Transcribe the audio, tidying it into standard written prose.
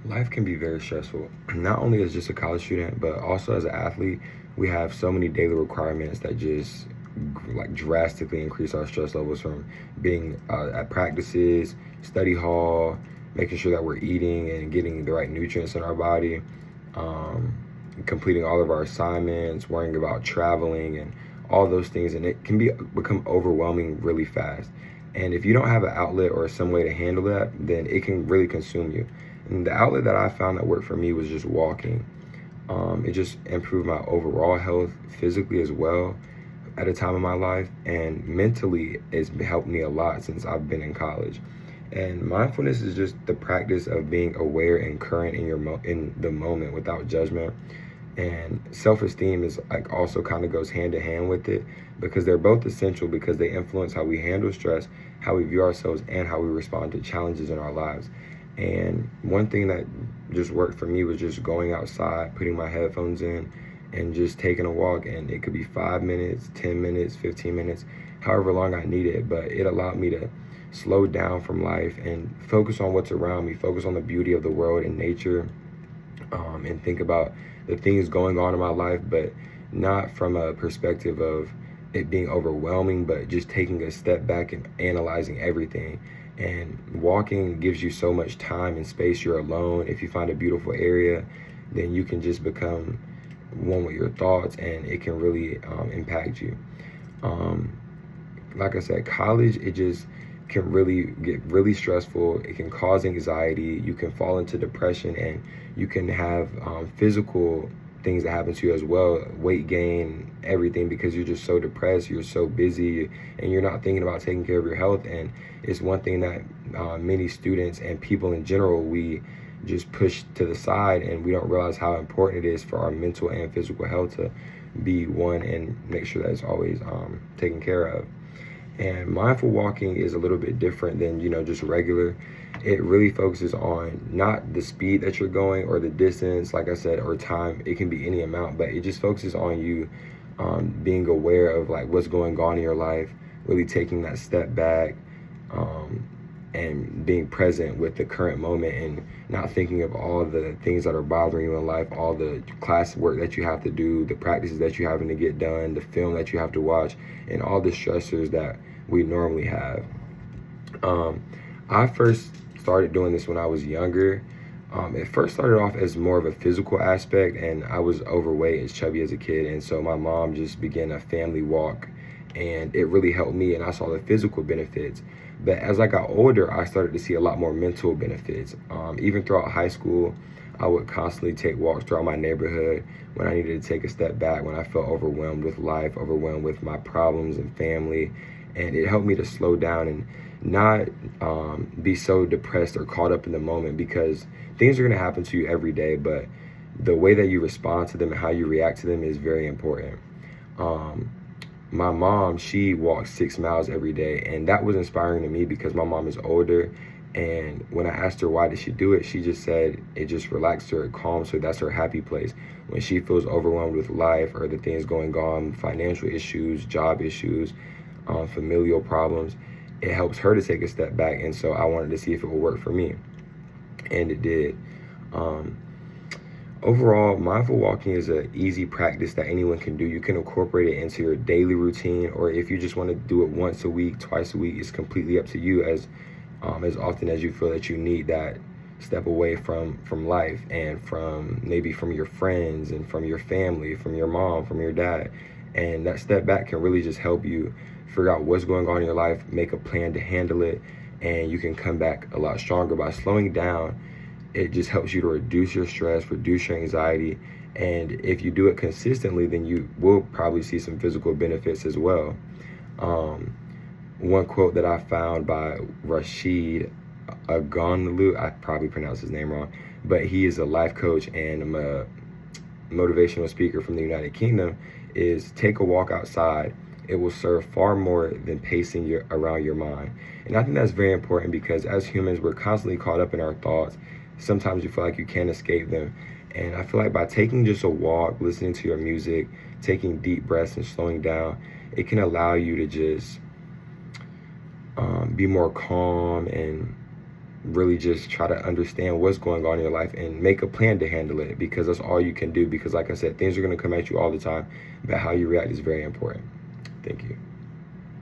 Life can be very stressful, not only as just a college student, but also as an athlete. We have so many daily requirements that just like drastically increase our stress levels from being at practices, study hall, making sure that we're eating and getting the right nutrients in our body, um, completing all of our assignments, worrying about traveling and all those things. And it can become overwhelming really fast. And if you don't have an outlet or some way to handle that, then it can really consume you. And the outlet that I found that worked for me was just walking. It just improved my overall health physically as well at a time in my life, and mentally it's helped me a lot since I've been in college. And mindfulness is just the practice of being aware and current in in the moment without judgment. And self-esteem is like also kind of goes hand in hand with it, because they're both essential because they influence how we handle stress, how we view ourselves, and how we respond to challenges in our lives. And one thing that just worked for me was just going outside, putting my headphones in, and just taking a walk. And it could be 5 minutes, 10 minutes, 15 minutes, however long I need it. But it allowed me to slow down from life and focus on what's around me, focus on the beauty of the world and nature, and think about the things going on in my life, but not from a perspective of it being overwhelming, but just taking a step back and analyzing everything. And walking gives you so much time and space. You're alone. If you find a beautiful area, then you can just become one with your thoughts, and it can really impact you. Um, like I said, college, it just can really get really stressful. It can cause anxiety. You can fall into depression, and you can have physical things that happen to you as well, weight gain, everything, because you're just so depressed, you're so busy, and you're not thinking about taking care of your health. And it's one thing that many students and people in general, we just push to the side, and we don't realize how important it is for our mental and physical health to be one and make sure that it's always taken care of. And mindful walking is a little bit different than, just regular. It really focuses on not the speed that you're going or the distance, like I said, or time. It can be any amount, but it just focuses on you being aware of like what's going on in your life, really taking that step back, um, and being present with the current moment, and not thinking of all the things that are bothering you in life, all the class work that you have to do, the practices that you're having to get done, the film that you have to watch, and all the stressors that we normally have. Um, I first started doing this when I was younger. It first started off as more of a physical aspect, and I was overweight and chubby as a kid, and so my mom just began a family walk, and it really helped me, and I saw the physical benefits. But as I got older, I started to see a lot more mental benefits. Even throughout high school, I would constantly take walks throughout my neighborhood when I needed to take a step back, when I felt overwhelmed with life, overwhelmed with my problems and family. And it helped me to slow down and not be so depressed or caught up in the moment, because things are going to happen to you every day, but the way that you respond to them and how you react to them is very important. Um, my mom, she walks 6 miles every day, and that was inspiring to me because my mom is older. And when I asked her why did she do it, she just said it just relaxed her, it calms her. That's her happy place. When she feels overwhelmed with life or the things going on, financial issues, job issues, familial problems, it helps her to take a step back. And so I wanted to see if it would work for me, and it did. Um, Overall, mindful walking is an easy practice that anyone can do. You can incorporate it into your daily routine, or if you just want to do it once a week, twice a week, it's completely up to you, as often as you feel that you need that step away from life, and from maybe from your friends and from your family, from your mom, from your dad. And that step back can really just help you figure out what's going on in your life, make a plan to handle it, and you can come back a lot stronger by slowing down. It just helps you to reduce your stress, reduce your anxiety. And if you do it consistently, then you will probably see some physical benefits as well. Um, One quote that I found by Rashid Agonlu, I probably pronounced his name wrong, but he is a life coach and a motivational speaker from the United Kingdom, is take a walk outside. It will serve far more than pacing around your mind. And I think that's very important, because as humans, we're constantly caught up in our thoughts. Sometimes you feel like you can't escape them. And I feel like by taking just a walk, listening to your music, taking deep breaths and slowing down, it can allow you to just be more calm and really just try to understand what's going on in your life and make a plan to handle it, because that's all you can do. Because like I said, things are going to come at you all the time, but how you react is very important. Thank you.